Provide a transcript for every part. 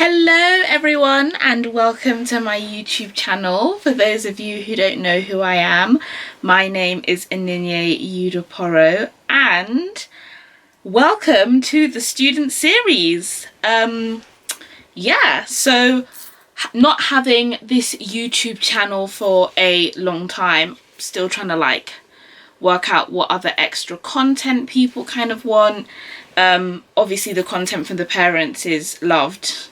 Hello everyone and welcome to my YouTube channel. For those of you who don't know who I am, my name is Onyinye Udokporo and welcome to the student series. So not having this YouTube channel for a long time, still trying to work out what other extra content people kind of want. Obviously the content from the parents is loved,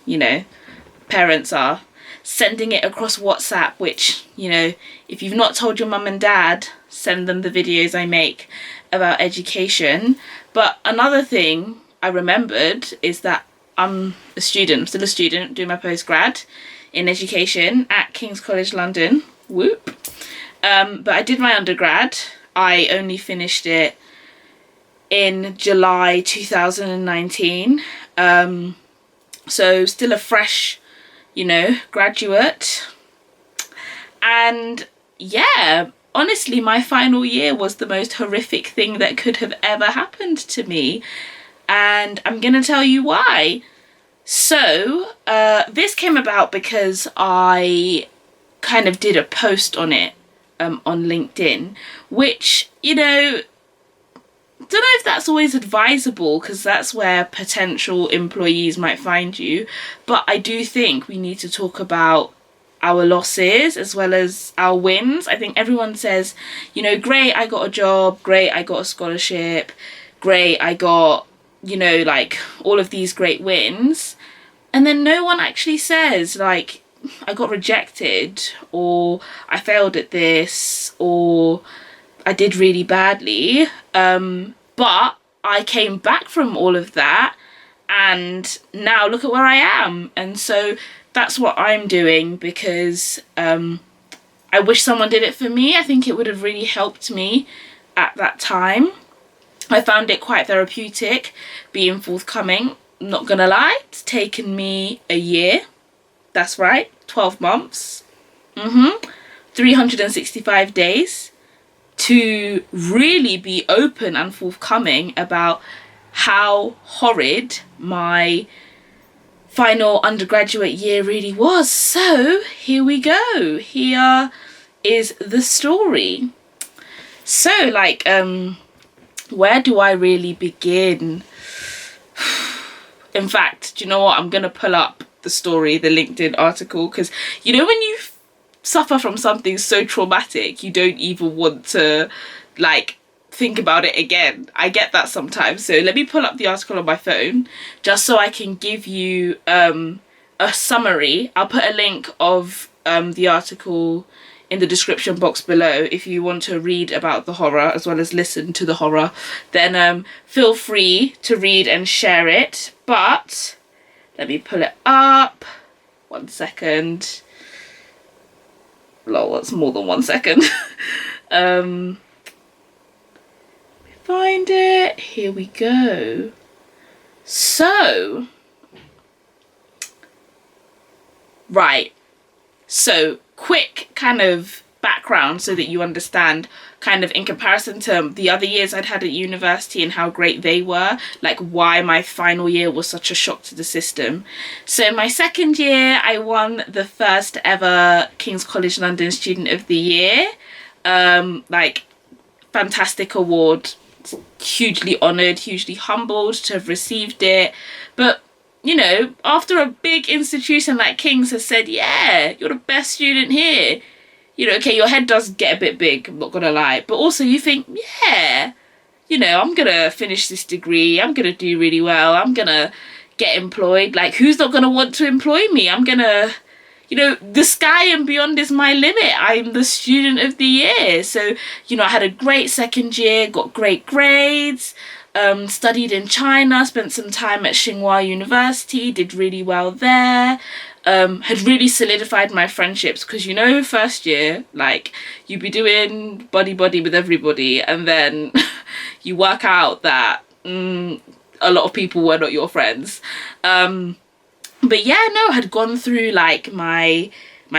parents are sending it across WhatsApp, which, if you've not told your mum and dad, send them the videos I make about education. But another thing I remembered is that I'm still a student doing my postgrad in education at King's College London, whoop. But I did my undergrad. I only finished it in July 2019, so still a fresh, graduate. And yeah, honestly, my final year was the most horrific thing that could have ever happened to me, and I'm gonna tell you why. So this came about because I kind of did a post on it on LinkedIn, which, don't know if that's always advisable because that's where potential employees might find you, but I do think we need to talk about our losses as well as our wins. I think everyone says, great, I got a job, great, I got a scholarship, great, I got, all of these great wins, and then no one actually says, I got rejected, or I failed at this, or I did really badly. But I came back from all of that and now look at where I am. And so that's what I'm doing because I wish someone did it for me. I think it would have really helped me at that time. I found it quite therapeutic being forthcoming. I'm not gonna lie, it's taken me a year. That's right, 12 months. 365 days. To really be open and forthcoming about how horrid my final undergraduate year really was. So here we go. Here is the story. So where do I really begin? In fact, do you know what? I'm going to pull up the story, the LinkedIn article, because when you suffer from something so traumatic, you don't even want to think about it again. I get that sometimes. So let me pull up the article on my phone just so I can give you a summary. I'll put a link of the article in the description box below if you want to read about the horror as well as listen to the horror. Then feel free to read and share it. But let me pull it up. 1 second. Lol, that's more than 1 second. Find it. Here we go. So, right. So, quick kind of background so that you understand kind of in comparison to the other years I'd had at university and how great they were, why my final year was such a shock to the system. So my second year, I won the first ever King's College London Student of the Year. Fantastic award, hugely honoured, hugely humbled to have received it. But after a big institution like King's has said, yeah, you're the best student here, okay, your head does get a bit big, I'm not gonna lie, but also you think, yeah, I'm gonna finish this degree, I'm gonna do really well, I'm gonna get employed, who's not gonna want to employ me? I'm gonna, the sky and beyond is my limit. I'm the student of the year. So, I had a great second year, got great grades, studied in China, spent some time at Tsinghua University, did really well there. Had really solidified my friendships because first year you'd be doing buddy with everybody and then you work out that a lot of people were not your friends. But yeah, no, had gone through my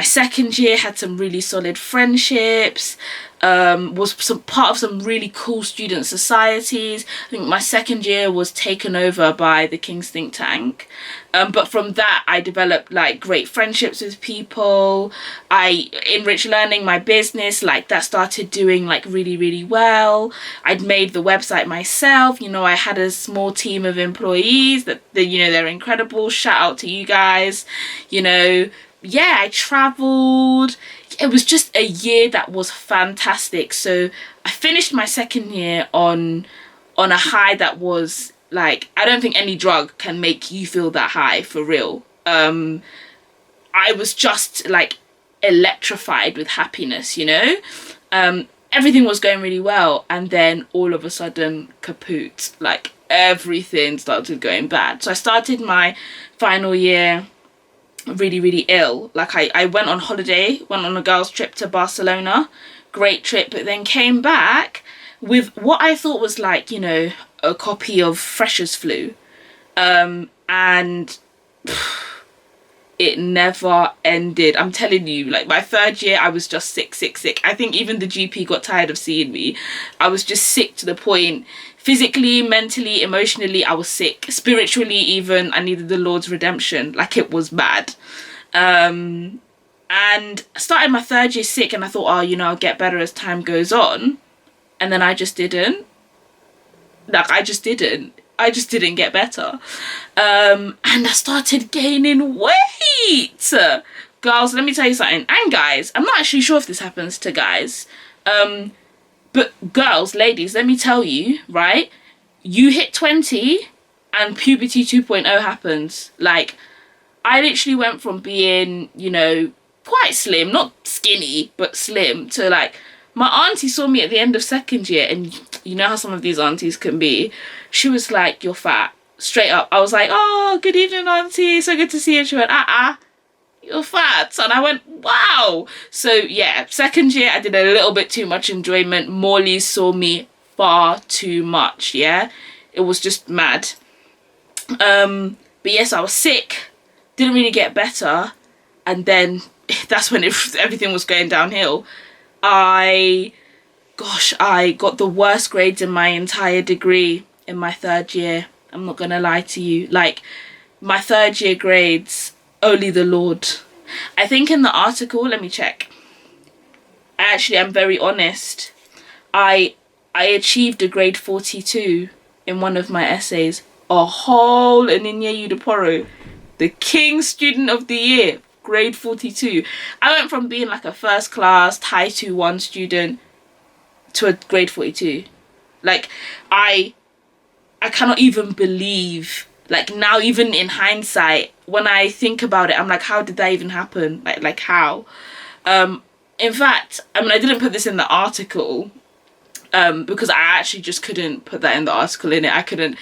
second year, had some really solid friendships, was some part of some really cool student societies. I think my second year was taken over by the King's think tank. But from that, I developed like great friendships with people. I enriched learning, my business, like that started doing like really, really well. I'd made the website myself. You know, I had a small team of employees that you know, they're incredible. Shout out to you guys. You know, yeah, I traveled. It was just a year that was fantastic. So I finished my second year on a high that was like, I don't think any drug can make you feel that high, for real. I was just like electrified with happiness, you know. Everything was going really well, and then all of a sudden, kaput, like everything started going bad. So I started my final year really, really ill. Like I went on holiday, went on a girls' trip to Barcelona, great trip, but then came back with what I thought was like, you know, a copy of Freshers' Flu, and it never ended. I'm telling you, like my third year, I was just sick. I think even the GP got tired of seeing me. I was just sick to the point, physically, mentally, emotionally, I was sick. Spiritually even, I needed the Lord's redemption. Like, it was bad. And I started my third year sick, and I thought, oh, you know, I'll get better as time goes on. And then I just didn't. Like, I just didn't get better. And I started gaining weight. Girls, let me tell you something. And guys, I'm not actually sure if this happens to guys. But girls, ladies, let me tell you, right? You hit 20 and puberty 2.0 happens. Like, I literally went from being, you know, quite slim, not skinny, but slim, to like, my auntie saw me at the end of second year, and you know how some of these aunties can be. She was like, you're fat. Straight up. I was like, oh, good evening, auntie. So good to see you. She went, you're fat. And I went, wow. So yeah, second year I did a little bit too much enjoyment. Morley saw me far too much. Yeah, it was just mad. But yes, I was sick, didn't really get better, and then that's when everything was going downhill. I got the worst grades in my entire degree in my third year. I'm not gonna lie to you. Like, my third year grades, only the Lord. I think in the article, let me check. I'm very honest. I achieved a grade 42 in one of my essays. A whole Onyinye Udokporo, the King Student of the Year, grade 42. I went from being like a first class Thai 2-1 student to a grade 42. Like, I cannot even believe, like, now, even in hindsight, when I think about it, I'm like, how did that even happen? Like how? In fact, I mean, I didn't put this in the article, because I actually just couldn't put that in the article in it. I couldn't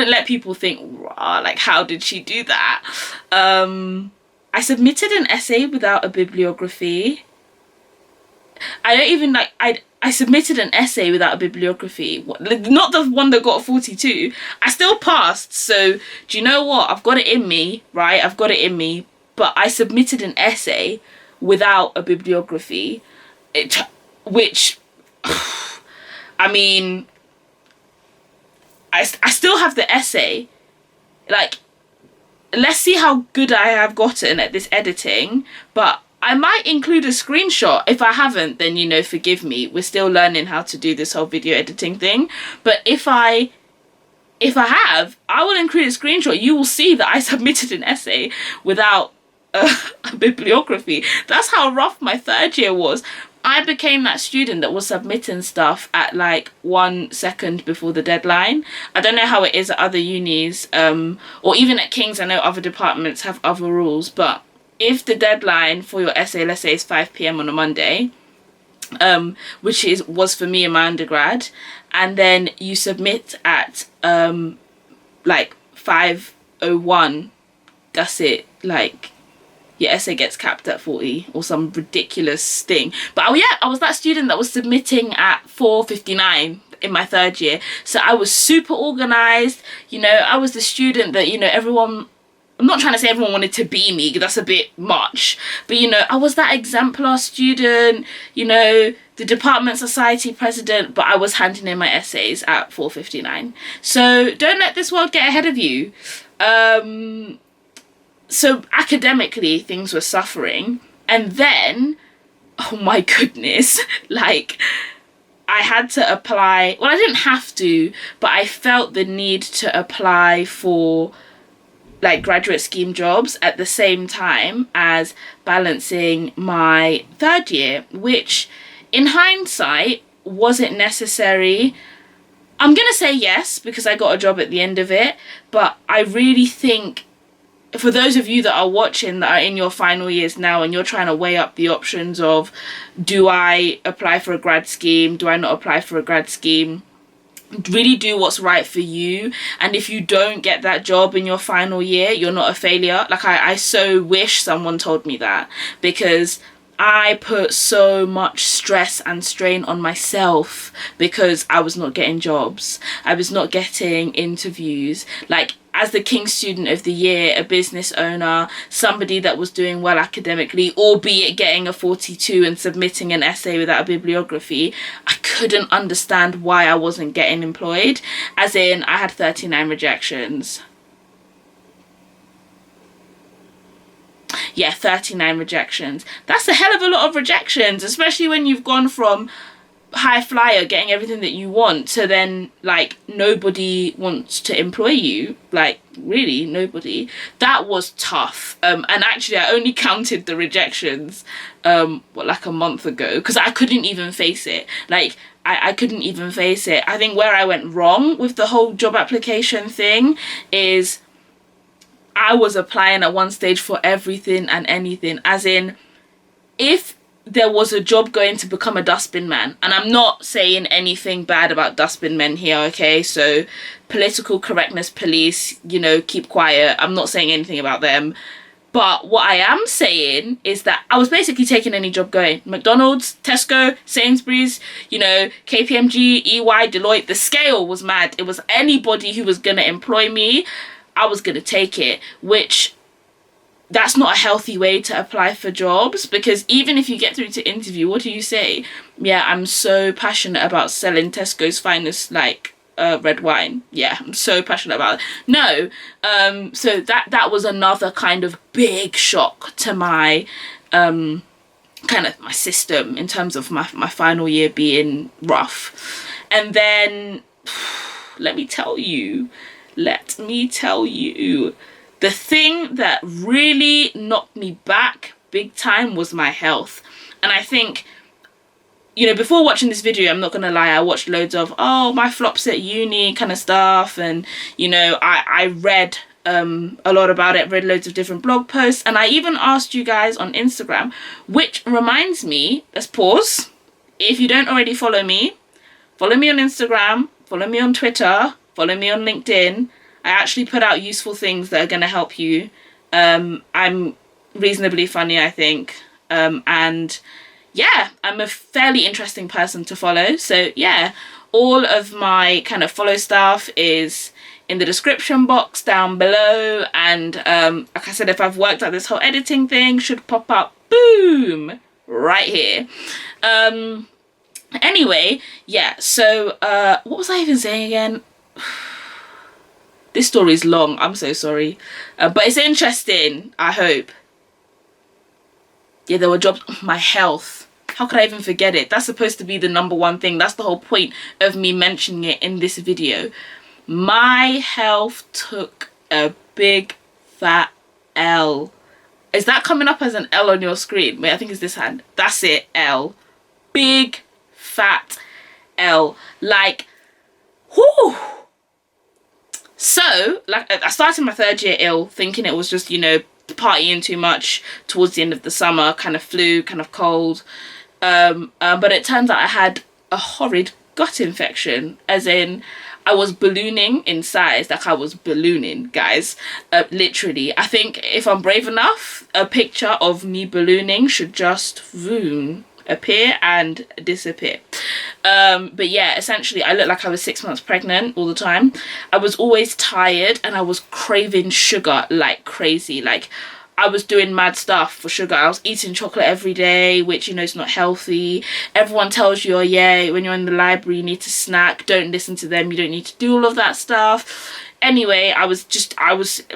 let people think, rah, like, how did she do that? I submitted an essay without a bibliography. I submitted an essay without a bibliography. Not the one that got a 42. I still passed. So, do you know what? I've got it in me, right? I've got it in me. But I submitted an essay without a bibliography. Which, I mean, I still have the essay. Like, let's see how good I have gotten at this editing. But I might include a screenshot. If I haven't, then, you know, forgive me. We're still learning how to do this whole video editing thing. But if I have, I will include a screenshot. You will see that I submitted an essay without a bibliography. That's how rough my third year was. I became that student that was submitting stuff at like 1 second before the deadline. I don't know how it is at other unis, or even at King's. I know other departments have other rules, but if the deadline for your essay, let's say, is 5 p.m. on a Monday, which was for me in my undergrad, and then you submit at like 5:01, that's it. Like, your essay gets capped at 40 or some ridiculous thing. But oh yeah, I was that student that was submitting at 4:59 in my third year. So I was super organized. You know, I was the student that, you know, everyone, I'm not trying to say everyone wanted to be me, that's a bit much. But, you know, I was that exemplar student, you know, the department society president, but I was handing in my essays at 4:59. So don't let this world get ahead of you. So academically, things were suffering. And then, oh my goodness, like, I had to apply. Well, I didn't have to, but I felt the need to apply for like graduate scheme jobs at the same time as balancing my third year, which in hindsight wasn't necessary. I'm gonna say yes because I got a job at the end of it, but I really think for those of you that are watching that are in your final years now and you're trying to weigh up the options of, do I apply for a grad scheme, do I not apply for a grad scheme, really do what's right for you. And if you don't get that job in your final year, you're not a failure. Like, I so wish someone told me that, because I put so much stress and strain on myself because I was not getting jobs. I was not getting interviews. Like, as the King Student of the Year, a business owner, somebody that was doing well academically, albeit getting a 42 and submitting an essay without a bibliography, I couldn't understand why I wasn't getting employed. As in, I had 39 rejections. Yeah, 39 rejections. That's a hell of a lot of rejections, especially when you've gone from high flyer, getting everything that you want, to then, like, nobody wants to employ you. Like, really, nobody. That was tough. And actually, I only counted the rejections, like a month ago, because I couldn't even face it. Like, I couldn't even face it. I think where I went wrong with the whole job application thing is I was applying at one stage for everything and anything. As in, if there was a job going to become a dustbin man, and I'm not saying anything bad about dustbin men here, okay? So political correctness police, you know, keep quiet. I'm not saying anything about them. But what I am saying is that I was basically taking any job going. McDonald's, Tesco, Sainsbury's, you know, KPMG, EY, Deloitte. The scale was mad. It was anybody who was going to employ me, I was going to take it, which that's not a healthy way to apply for jobs, because even if you get through to interview, what do you say? Yeah, I'm so passionate about selling Tesco's finest, like, red wine. Yeah, I'm so passionate about it. No, so that was another kind of big shock to my, kind of my system in terms of my final year being rough. And then, let me tell you, the thing that really knocked me back big time was my health. And I think, you know, before watching this video, I'm not gonna lie, I watched loads of, oh, my flops at uni kind of stuff. And, you know, I read a lot about it, read loads of different blog posts. And I even asked you guys on Instagram, which reminds me, let's pause. If you don't already follow me on Instagram, follow me on Twitter, follow me on LinkedIn. I actually put out useful things that are going to help you. I'm reasonably funny, I think. And yeah, I'm a fairly interesting person to follow. So yeah, all of my kind of follow stuff is in the description box down below. And like I said, if I've worked out this whole editing thing, should pop up, boom, right here. Anyway, yeah, so what was I even saying again? This story is long, I'm so sorry. But it's interesting, I hope. Yeah, there were jobs. My health. How could I even forget it? That's supposed to be the number one thing. That's the whole point of me mentioning it in this video. My health took a big fat L. Is that coming up as an L on your screen? Wait, I think it's this hand. That's it, L. Big fat L. Like, whoo. So, like, I started my third year ill, thinking it was just, you know, partying too much towards the end of the summer, kind of flu, kind of cold. But it turns out I had a horrid gut infection, as in I was ballooning in size. Like, I was ballooning, guys. Literally. I think if I'm brave enough, a picture of me ballooning should just appear and disappear. But yeah, essentially I looked like I was 6 months pregnant all the time. I was always tired and I was craving sugar like crazy. Like, I was doing mad stuff for sugar. I was eating chocolate every day, which, you know, is not healthy. Everyone tells you, oh yeah, when you're in the library, you need to snack. Don't listen to them. You don't need to do all of that stuff. Anyway,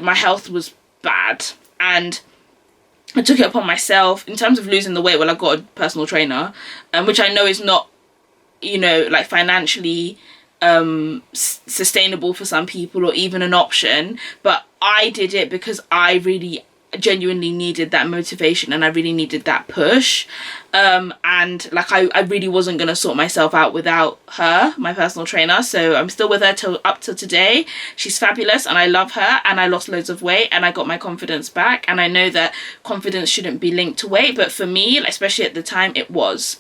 my health was bad. And I took it upon myself in terms of losing the weight. Well, I got a personal trainer, which I know is not, you know, like financially sustainable for some people or even an option, but I did it because I really genuinely needed that motivation and I really needed that push, and like I really wasn't gonna sort myself out without her, my personal trainer. So I'm still with her up till today. She's fabulous and I love her, and I lost loads of weight and I got my confidence back, and I know that confidence shouldn't be linked to weight, but for me, especially at the time, it was.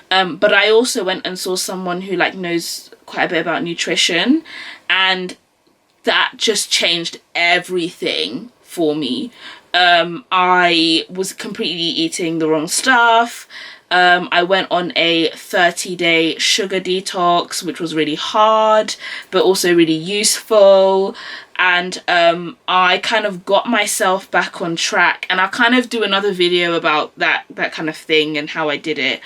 But I also went and saw someone who like knows quite a bit about nutrition, and that just changed everything for me. I was completely eating the wrong stuff. I went on a 30-day sugar detox, which was really hard, but also really useful. And I kind of got myself back on track, and I'll kind of do another video about that kind of thing and how I did it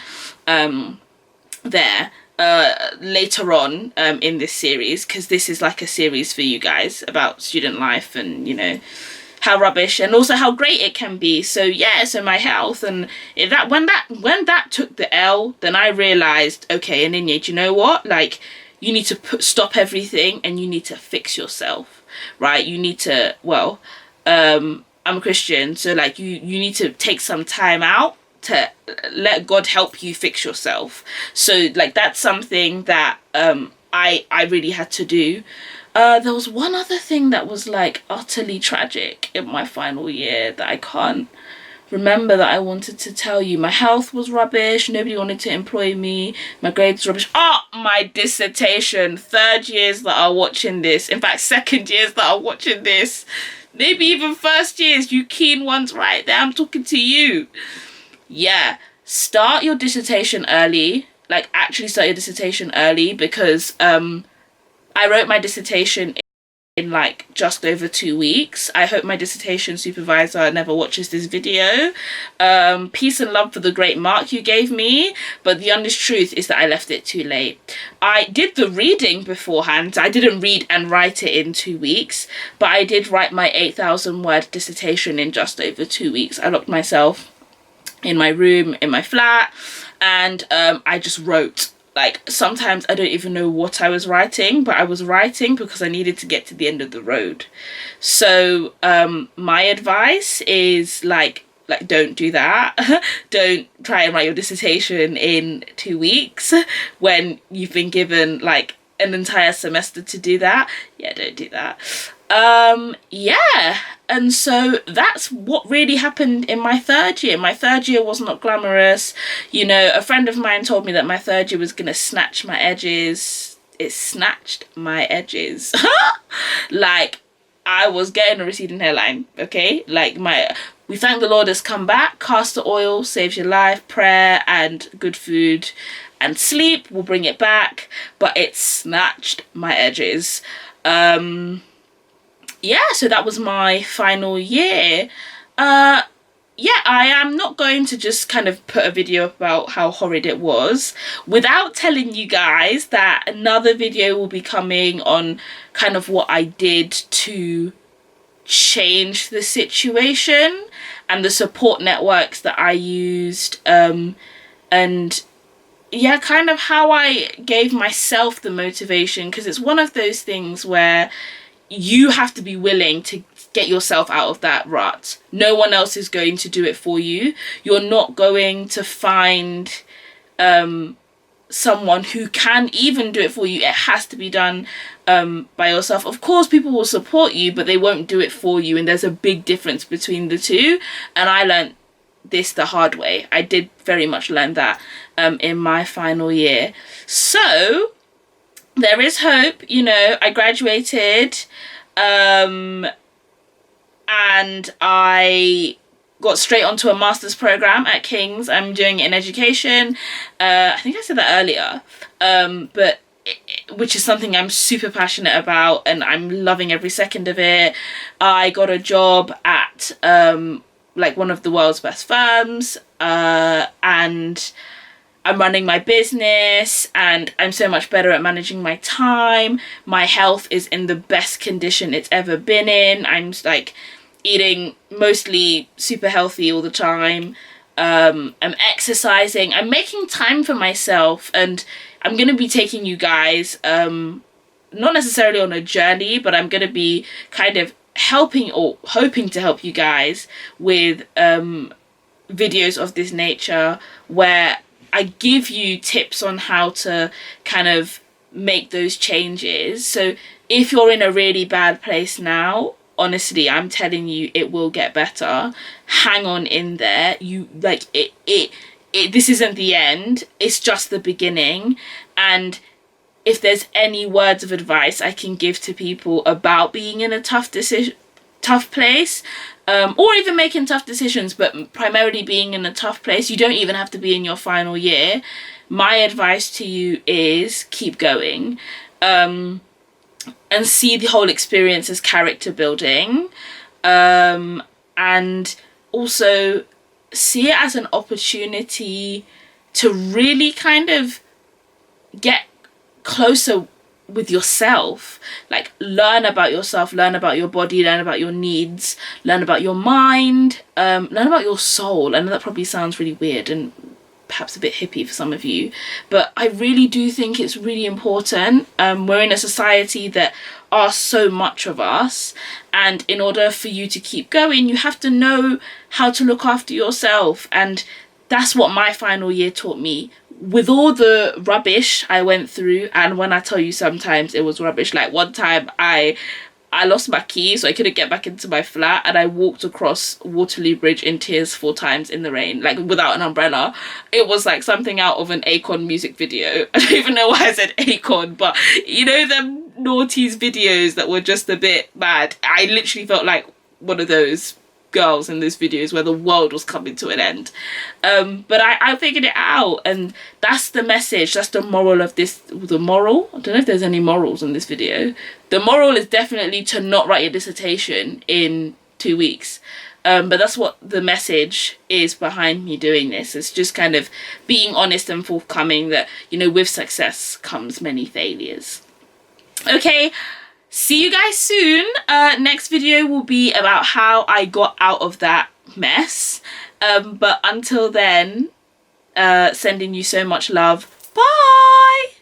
later on in this series, because this is like a series for you guys about student life and, you know, how rubbish and also how great it can be. So yeah, so my health, and when that took the L, then I realized, okay, Onyinye, do you know what, like, you need to stop everything and you need to fix yourself, right? You need to, well, I'm a Christian, so like you need to take some time out to let God help you fix yourself. So like that's something that I really had to do. There was one other thing that was like utterly tragic in my final year that I can't remember that I wanted to tell you. My health was rubbish. Nobody wanted to employ me. My grades rubbish. Oh, my dissertation. Third years that are watching this. In fact, second years that are watching this. Maybe even first years. You keen ones right there. I'm talking to you. Yeah. Start your dissertation early. Like, actually start your dissertation early, because I wrote my dissertation in like just over 2 weeks. I hope my dissertation supervisor never watches this video. Peace and love for the great mark you gave me, but the honest truth is that I left it too late. I did the reading beforehand. I didn't read and write it in 2 weeks, but I did write my 8,000 word dissertation in just over 2 weeks. I locked myself in my room, in my flat, and I just wrote. Like, sometimes I don't even know what I was writing, but I was writing because I needed to get to the end of the road. So my advice is like don't do that. Don't try and write your dissertation in 2 weeks when you've been given like an entire semester to do that. Yeah, don't do that. Yeah, and so that's what really happened in my third year. My third year was not glamorous. You know, a friend of mine told me that my third year was gonna snatch my edges. It snatched my edges. Like, I was getting a receding hairline, okay? Like, we thank the Lord has come back. Castor oil saves your life. Prayer and good food and sleep will bring it back, but it snatched my edges. Yeah, so that was my final year. Yeah, I am not going to just kind of put a video about how horrid it was without telling you guys that another video will be coming on kind of what I did to change the situation and the support networks that I used, and yeah, kind of how I gave myself the motivation, because it's one of those things where you have to be willing to get yourself out of that rut. No one else is going to do it for you. You're not going to find someone who can even do it for you. It has to be done by yourself. Of course, people will support you, but they won't do it for you, and there's a big difference between the two. And I learned this the hard way. I did very much learn that in my final year. So there is hope. You know, I graduated and I got straight onto a master's program at King's. I'm doing it in education. I think I said that earlier, but which is something I'm super passionate about, and I'm loving every second of it. I got a job at like one of the world's best firms, and I'm running my business, and I'm so much better at managing my time. My health is in the best condition it's ever been in. I'm like eating mostly super healthy all the time. I'm exercising. I'm making time for myself, and I'm going to be taking you guys, not necessarily on a journey, but I'm going to be kind of helping or hoping to help you guys with videos of this nature, where I give you tips on how to kind of make those changes. So if you're in a really bad place now, honestly, I'm telling you, it will get better. Hang on in there. You like it this isn't the end. It's just the beginning. And if there's any words of advice I can give to people about being in a tough place, or even making tough decisions, but primarily being in a tough place, you don't even have to be in your final year. My advice to you is keep going, and see the whole experience as character building, and also see it as an opportunity to really kind of get closer with yourself, like learn about yourself, learn about your body, learn about your needs, learn about your mind, learn about your soul. I know that probably sounds really weird and perhaps a bit hippie for some of you, but I really do think it's really important. We're in a society that asks so much of us, and in order for you to keep going, you have to know how to look after yourself. And that's what my final year taught me. With all the rubbish I went through, and when I tell you sometimes it was rubbish, like one time I lost my key, so I couldn't get back into my flat, and I walked across Waterloo Bridge in tears 4 times in the rain, like without an umbrella. It was like something out of an Akon music video. I don't even know why I said Akon, but you know them noughties videos that were just a bit mad? I literally felt like one of those girls in those videos where the world was coming to an end. But I figured it out, and that's the message. That's the moral of this. The moral? I don't know if there's any morals in this video. The moral is definitely to not write your dissertation in 2 weeks. But that's what the message is behind me doing this. It's just kind of being honest and forthcoming that, you know, with success comes many failures. Okay, see you guys soon. Next video will be about how I got out of that mess. But until then, sending you so much love. Bye!